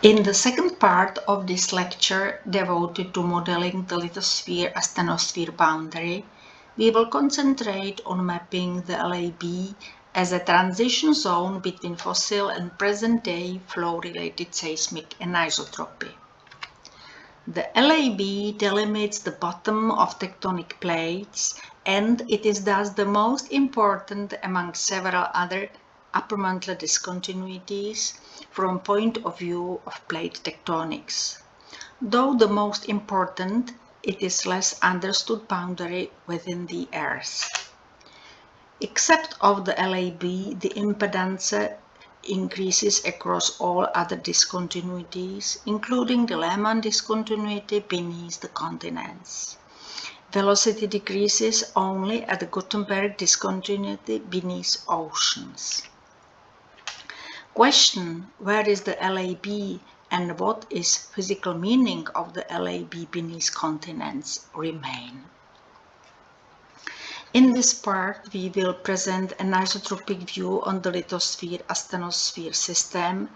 In the second part of this lecture devoted to modeling the Lithosphere-Asthenosphere boundary, we will concentrate on mapping the LAB as a transition zone between fossil and present-day flow-related seismic anisotropy. The LAB delimits the bottom of tectonic plates, and it is thus the most important among several other upper mantle discontinuities from point of view of plate tectonics. Though the most important, it is less understood boundary within the Earth. Except of the LAB, the impedance increases across all other discontinuities, including the Lehmann discontinuity beneath the continents. Velocity decreases only at the Gutenberg discontinuity beneath oceans. Question: where is the LAB and what is physical meaning of the LAB beneath continents remain. In this part, we will present an isotropic view on the lithosphere-asthenosphere system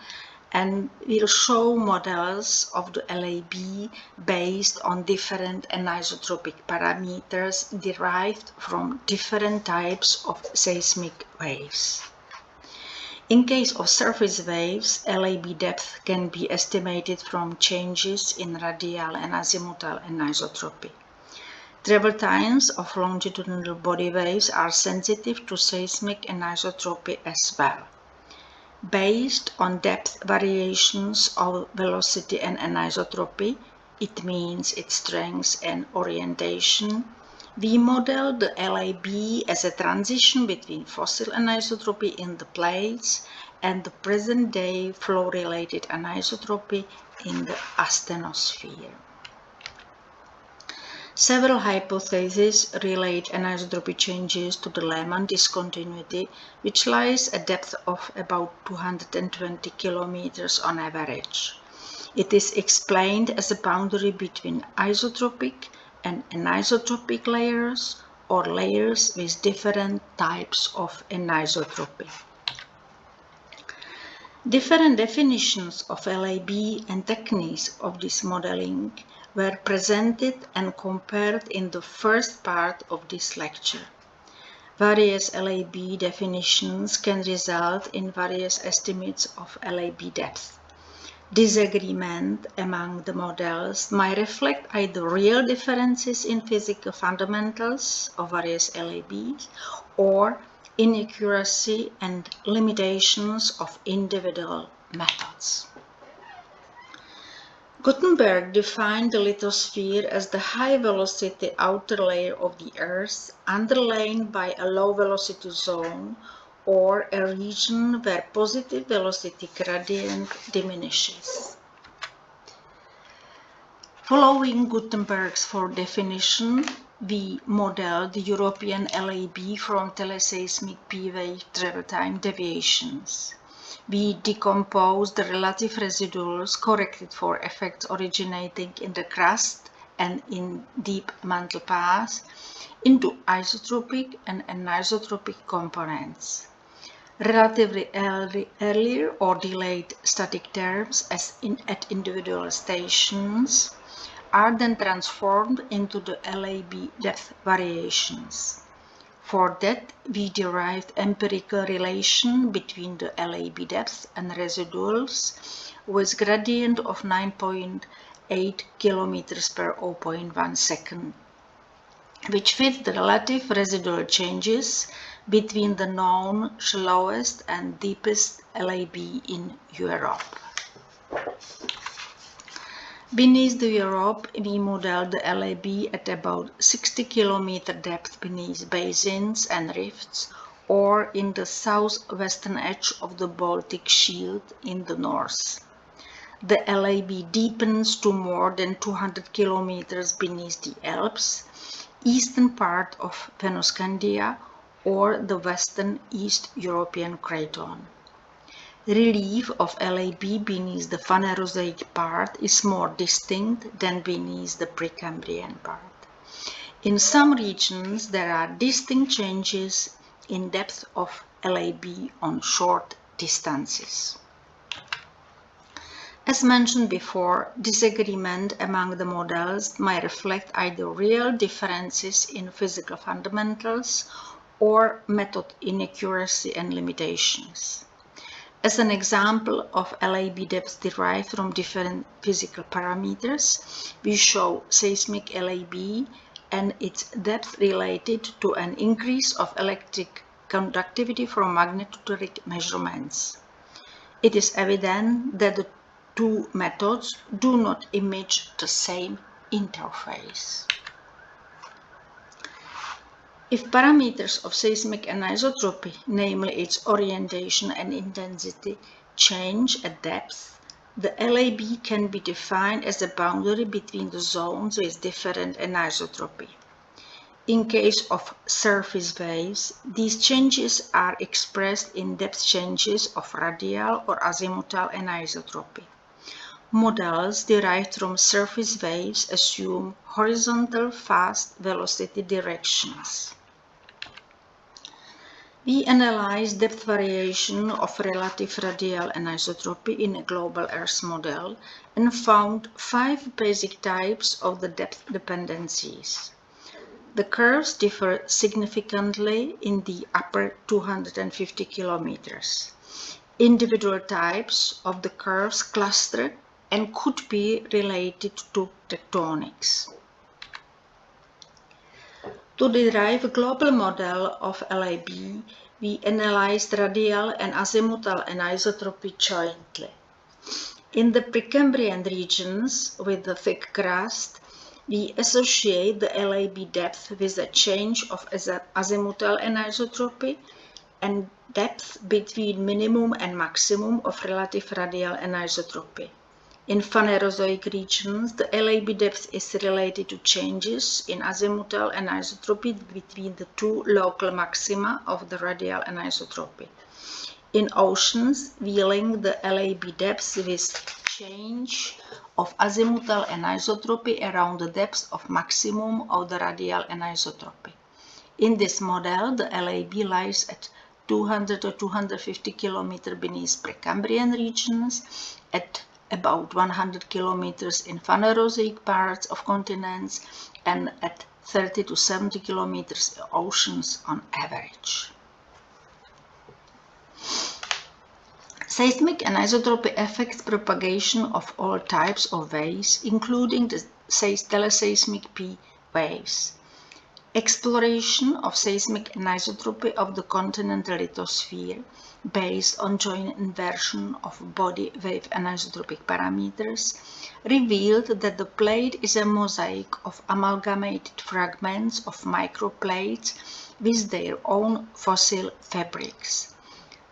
and will show models of the LAB based on different anisotropic parameters derived from different types of seismic waves. In case of surface waves, LAB depth can be estimated from changes in radial and azimuthal anisotropy. Travel times of longitudinal body waves are sensitive to seismic anisotropy as well. Based on depth variations of velocity and anisotropy, it means its strength and orientation, we model the LAB as a transition between fossil anisotropy in the plates and the present-day flow-related anisotropy in the asthenosphere. Several hypotheses relate anisotropy changes to the Lehmann discontinuity, which lies at depth of about 220 kilometers on average. It is explained as a boundary between isotropic and anisotropic layers, or layers with different types of anisotropy. Different definitions of LAB and techniques of this modeling were presented and compared in the first part of this lecture. Various LAB definitions can result in various estimates of LAB depth. Disagreement among the models might reflect either real differences in physical fundamentals of various LABs or inaccuracy and limitations of individual methods. Gutenberg defined the lithosphere as the high-velocity outer layer of the Earth underlain by a low-velocity zone or a region where positive velocity gradient diminishes. Following Gutenberg's fourth definition, we model the European LAB from teleseismic P-wave travel time deviations. We decompose the relative residuals corrected for effects originating in the crust and in deep mantle paths into isotropic and anisotropic components. Relatively earlier or delayed static terms at individual stations are then transformed into the LAB depth variations. For that, we derived empirical relation between the LAB depth and residuals with gradient of 9.8 km per 0.1 second, which fit the relative residual changes between the known shallowest and deepest LAB in Europe. Beneath the Europe, we modeled the LAB at about 60 km depth beneath basins and rifts, or in the southwestern edge of the Baltic Shield in the north. The LAB deepens to more than 200 km beneath the Alps, eastern part of Fennoscandia, or the western East European Craton. Relief of LAB beneath the Phanerosaic part is more distinct than beneath the Precambrian part. In some regions, there are distinct changes in depth of LAB on short distances. As mentioned before, disagreement among the models might reflect either real differences in physical fundamentals or method inaccuracy and limitations. As an example of LAB depth derived from different physical parameters, we show seismic LAB and its depth related to an increase of electric conductivity from magnetometric measurements. It is evident that the two methods do not image the same interface. If parameters of seismic anisotropy, namely its orientation and intensity, change at depth, the LAB can be defined as a boundary between the zones with different anisotropy. In case of surface waves, these changes are expressed in depth changes of radial or azimuthal anisotropy. Models derived from surface waves assume horizontal fast velocity directions. We analyzed depth variation of relative radial anisotropy in a global Earth model and found 5 basic types of the depth dependencies. The curves differ significantly in the upper 250 kilometers. Individual types of the curves cluster and could be related to tectonics. To derive a global model of LAB, we analyzed radial and azimuthal anisotropy jointly. In the Precambrian regions with the thick crust, we associate the LAB depth with a change of azimuthal anisotropy and depth between minimum and maximum of relative radial anisotropy. In Phanerozoic regions, the LAB depth is related to changes in azimuthal anisotropy between the two local maxima of the radial anisotropy. In oceans, we link the LAB depth with change of azimuthal anisotropy around the depth of maximum of the radial anisotropy. In this model, the LAB lies at 200 or 250 km beneath Precambrian regions, at about 100 kilometers in Phanerozoic parts of continents, and at 30 to 70 kilometers in oceans on average. Seismic anisotropy affects propagation of all types of waves, including the teleseismic P waves. Exploration of seismic anisotropy of the continental lithosphere, based on joint inversion of body wave anisotropic parameters, revealed that the plate is a mosaic of amalgamated fragments of microplates with their own fossil fabrics.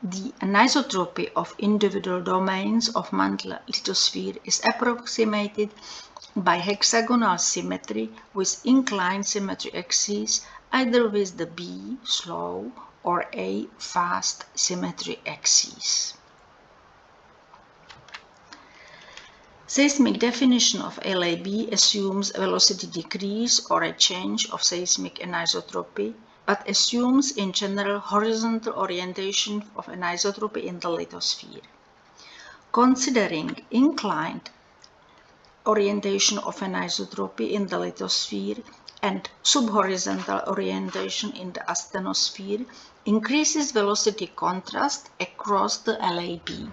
The anisotropy of individual domains of mantle lithosphere is approximated by hexagonal symmetry with inclined symmetry axes, either with the B, slow, or A, fast symmetry axes. Seismic definition of LAB assumes a velocity decrease or a change of seismic anisotropy, but assumes in general horizontal orientation of anisotropy in the lithosphere. Considering inclined orientation of anisotropy in the lithosphere and subhorizontal orientation in the asthenosphere increases velocity contrast across the LAB.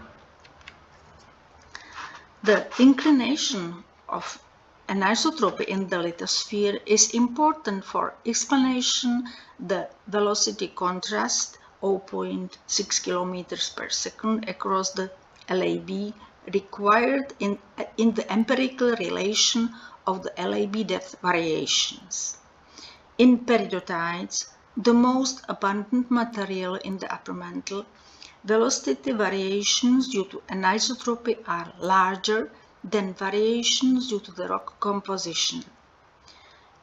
The inclination of anisotropy in the lithosphere is important for explanation the velocity contrast 0.6 km per second across the LAB required in the empirical relation of the LAB depth variations. In peridotites, the most abundant material in the upper mantle, velocity variations due to anisotropy are larger than variations due to the rock composition.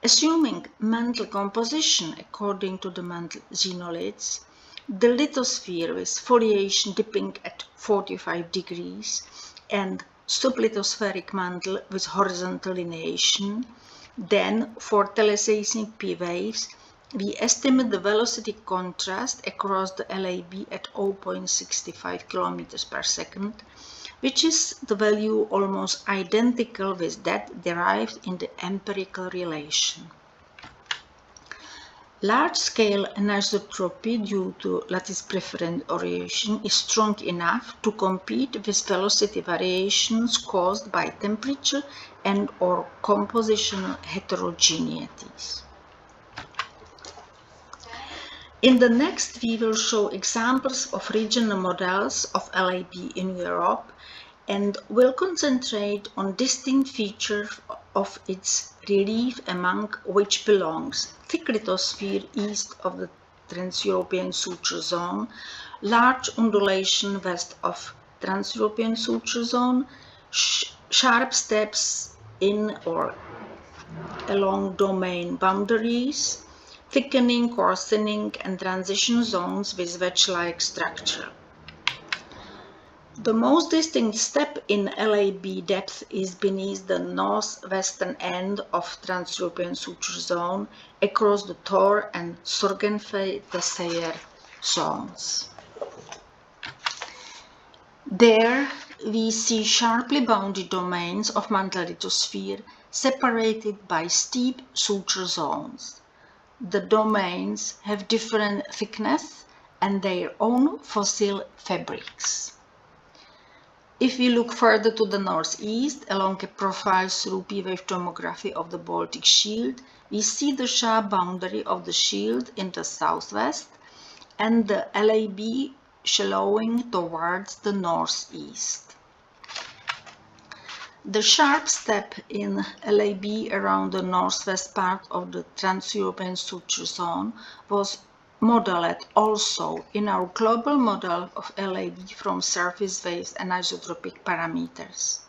Assuming mantle composition according to the mantle xenoliths, the lithosphere with foliation dipping at 45 degrees and sublithospheric mantle with horizontal lineation, then for teleseismic P waves, we estimate the velocity contrast across the LAB at 0.65 km per second, which is the value almost identical with that derived in the empirical relation. Large-scale anisotropy due to lattice-preferent orientation is strong enough to compete with velocity variations caused by temperature and/or compositional heterogeneities. In the next, we will show examples of regional models of LAB in Europe and will concentrate on distinct features of its relief, among which belongs thick lithosphere east of the Trans-European suture zone, large undulation west of Trans-European suture zone, sharp steps in or along domain boundaries, thickening, coarsening, and transition zones with wedge-like structure. The most distinct step in LAB depth is beneath the northwestern end of Trans-European suture zone across the Thor and Sorgenfrey-Tessayer zones. There we see sharply bounded domains of mantle lithosphere separated by steep suture zones. The domains have different thickness and their own fossil fabrics. If we look further to the northeast, along a profile through P-wave tomography of the Baltic Shield, we see the sharp boundary of the shield in the southwest and the LAB shallowing towards the northeast. The sharp step in LAB around the northwest part of the Trans-European suture zone was modeled also in our global model of LAB from surface waves and isotropic parameters.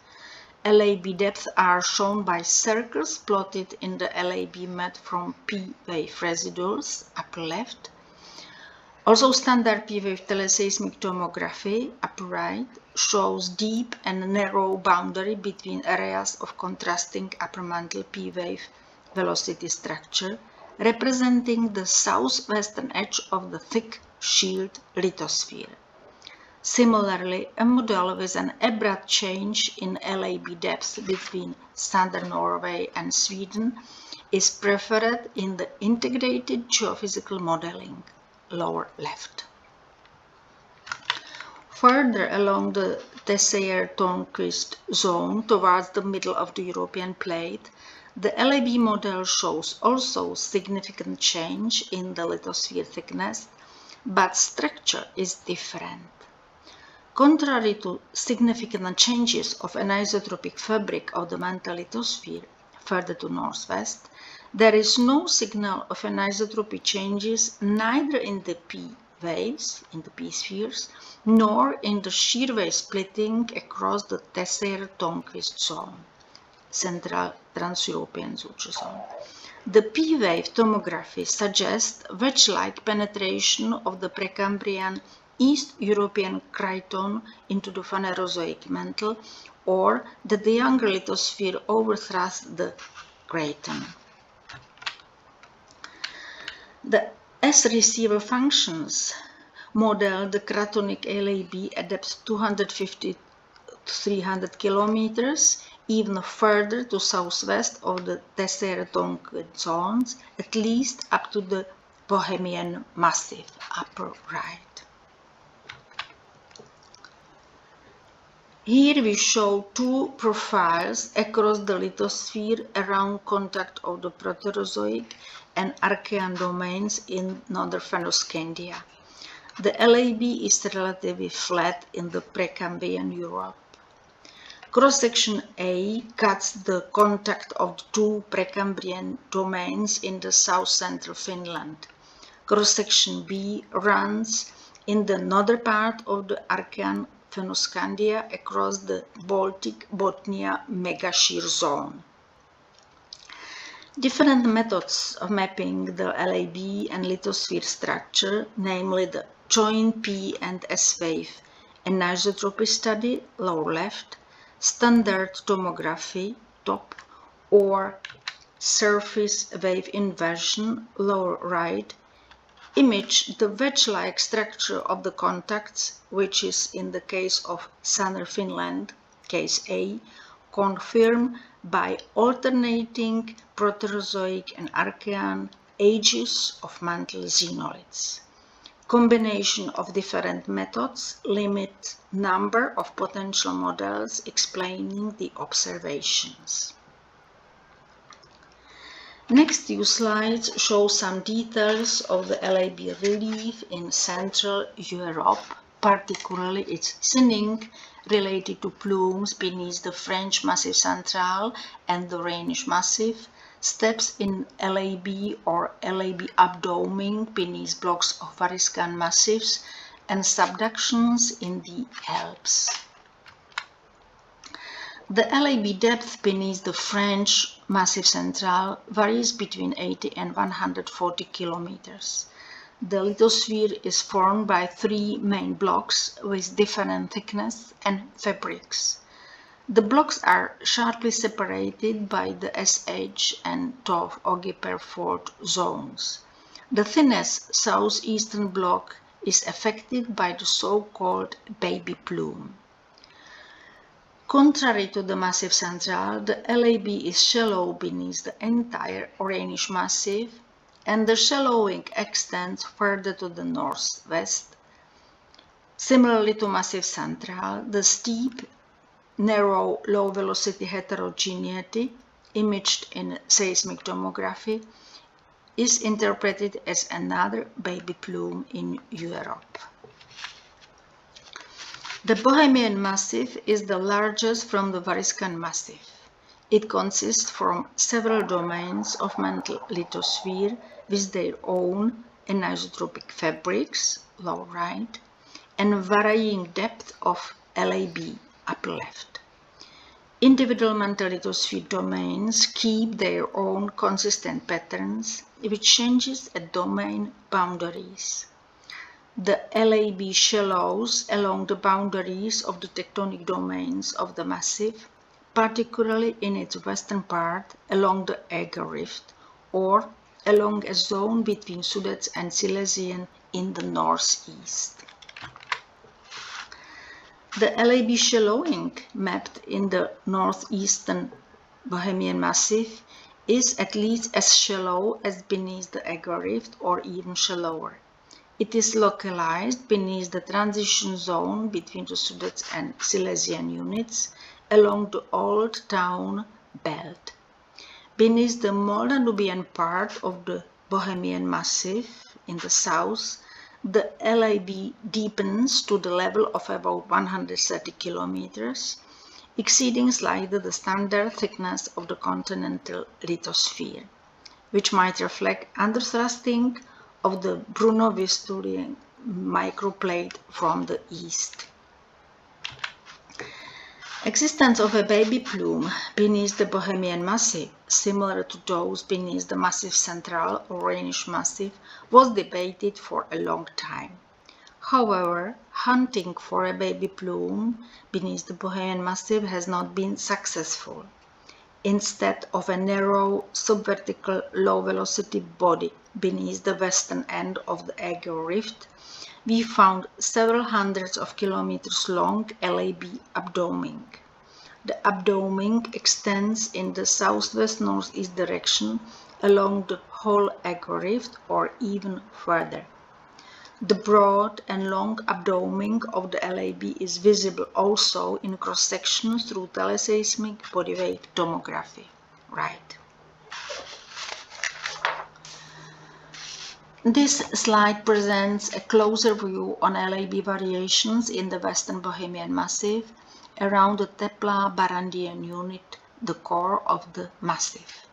LAB depths are shown by circles plotted in the LAB map from P-wave residuals, upper left. Also, standard P-wave teleseismic tomography, upper right, shows deep and narrow boundary between areas of contrasting upper mantle P-wave velocity structure, representing the southwestern edge of the thick shield lithosphere. Similarly, a model with an abrupt change in LAB depth between southern Norway and Sweden is preferred in the integrated geophysical modeling, lower left. Further along the Tessayer-Tornquist zone towards the middle of the European plate, the LAB model shows also significant change in the lithosphere thickness, but structure is different. Contrary to significant changes of anisotropic fabric of the mantle lithosphere further to northwest, there is no signal of anisotropy changes neither in the P waves, in the P spheres, nor in the shear wave splitting across the Tessayer-Tornquist zone, central Trans-European suture zone. The P-wave tomography suggests wedge-like penetration of the Precambrian East European craton into the Phanerozoic mantle, or that the younger lithosphere overthrust the craton. The S-receiver functions model the cratonic LAB at depth 250 to 300 kilometers, even further to southwest of the Tessayer-Tornquist zones, at least up to the Bohemian Massif, upper right. Here we show two profiles across the lithosphere around contact of the Proterozoic and Archean domains in northern Fennoscandia. The LAB is relatively flat in the Precambrian Europe. Cross-section A cuts the contact of the two Precambrian domains in the south-central Finland. Cross-section B runs in the northern part of the Archean Fennoscandia across the Baltic Botnia megashear zone. Different methods of mapping the LAB and lithosphere structure, namely the joint P and S wave anisotropy study, lower left, standard tomography, top, or surface wave inversion, lower right, Image the wedge-like structure of the contacts, which is in the case of Southern Finland, case A, confirmed by alternating Proterozoic and Archean ages of mantle xenoliths. Combination of different methods limit number of potential models explaining the observations. Next few slides show some details of the LAB relief in Central Europe, particularly its thinning related to plumes beneath the French Massif Central and the Rhenish Massif, steps in LAB or LAB abdoming beneath blocks of Variscan massifs, and subductions in the Alps. The LAB depth beneath the French Massif Central varies between 80 and 140 kilometers. The lithosphere is formed by three main blocks with different thickness and fabrics. The blocks are sharply separated by the SH and TOF-Ogiper fault zones. The thinnest southeastern block is affected by the so-called baby plume. Contrary to the Massif Central, the LAB is shallow beneath the entire Rhenish Massif, and the shallowing extends further to the northwest. Similarly to Massif Central, the steep, narrow, low-velocity heterogeneity, imaged in seismic tomography, is interpreted as another baby plume in Europe. The Bohemian Massif is the largest from the Variscan Massif. It consists from several domains of mantle lithosphere with their own anisotropic fabrics, lower right, and varying depth of LAB, upper left. Individual mantle lithosphere domains keep their own consistent patterns, which changes at domain boundaries. The LAB shallows along the boundaries of the tectonic domains of the massif, particularly in its western part along the Eger Rift, or along a zone between Sudets and Silesian in the northeast. The LAB shallowing mapped in the northeastern Bohemian Massif is at least as shallow as beneath the Eger Rift or even shallower. It is localized beneath the transition zone between the Sudets and Silesian units along the Old Town Belt. Beneath the Moldanubian part of the Bohemian Massif in the south, the LAB deepens to the level of about 130 kilometers, exceeding slightly the standard thickness of the continental lithosphere, which might reflect underthrusting of the Bruno-Visturian microplate from the east. Existence of a baby plume beneath the Bohemian Massif, similar to those beneath the Massif Central or Rhenish Massif, was debated for a long time. However, hunting for a baby plume beneath the Bohemian Massif has not been successful. Instead of a narrow, subvertical, low-velocity body beneath the western end of the Eger Rift, we found several hundreds of kilometers long LAB abdoming. The abdoming extends in the southwest-northeast direction along the whole Eger Rift or even further. The broad and long abdoming of the LAB is visible also in cross-section through teleseismic bodyweight tomography. Right. This slide presents a closer view on LAB variations in the Western Bohemian Massif around the Tepla-Barandian unit, the core of the massif.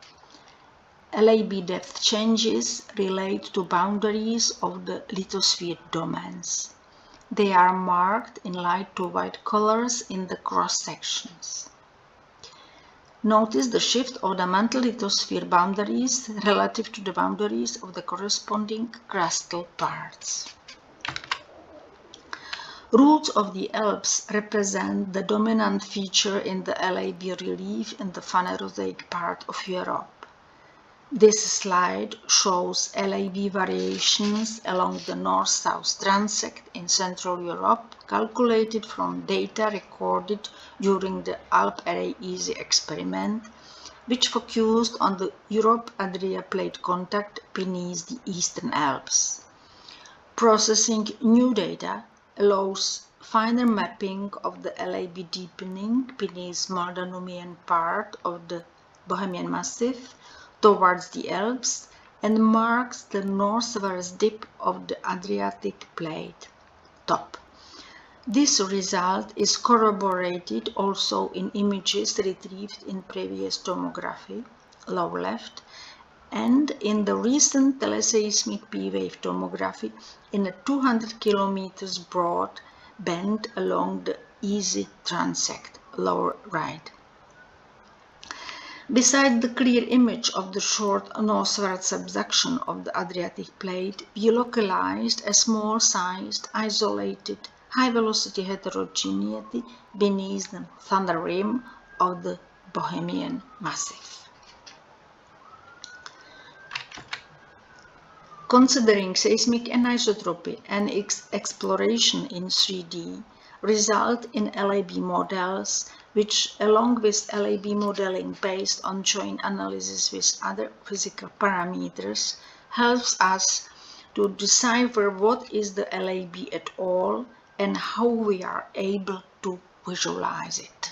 LAB depth changes relate to boundaries of the lithosphere domains. They are marked in light to white colors in the cross-sections. Notice the shift of the mantle lithosphere boundaries relative to the boundaries of the corresponding crustal parts. Roots of the Alps represent the dominant feature in the LAB relief in the Phanerozoic part of Europe. This slide shows LAB variations along the north-south transect in Central Europe, calculated from data recorded during the ALP Array EASY experiment, which focused on the Europe-Adria plate contact beneath the Eastern Alps. Processing new data allows finer mapping of the LAB deepening beneath Moldanomian part of the Bohemian Massif towards the Alps and marks the northwards dip of the Adriatic plate top. This result is corroborated also in images retrieved in previous tomography, lower left, and in the recent teleseismic P-wave tomography in a 200 kilometers broad band along the EASY transect, lower right. Beside the clear image of the short northward subduction of the Adriatic plate, we localized a small-sized, isolated, high-velocity heterogeneity beneath the thunder rim of the Bohemian Massif. Considering seismic anisotropy and exploration in 3D result in LAB models which, along with LAB modeling based on joint analysis with other physical parameters, helps us to decipher what is the LAB at all and how we are able to visualize it.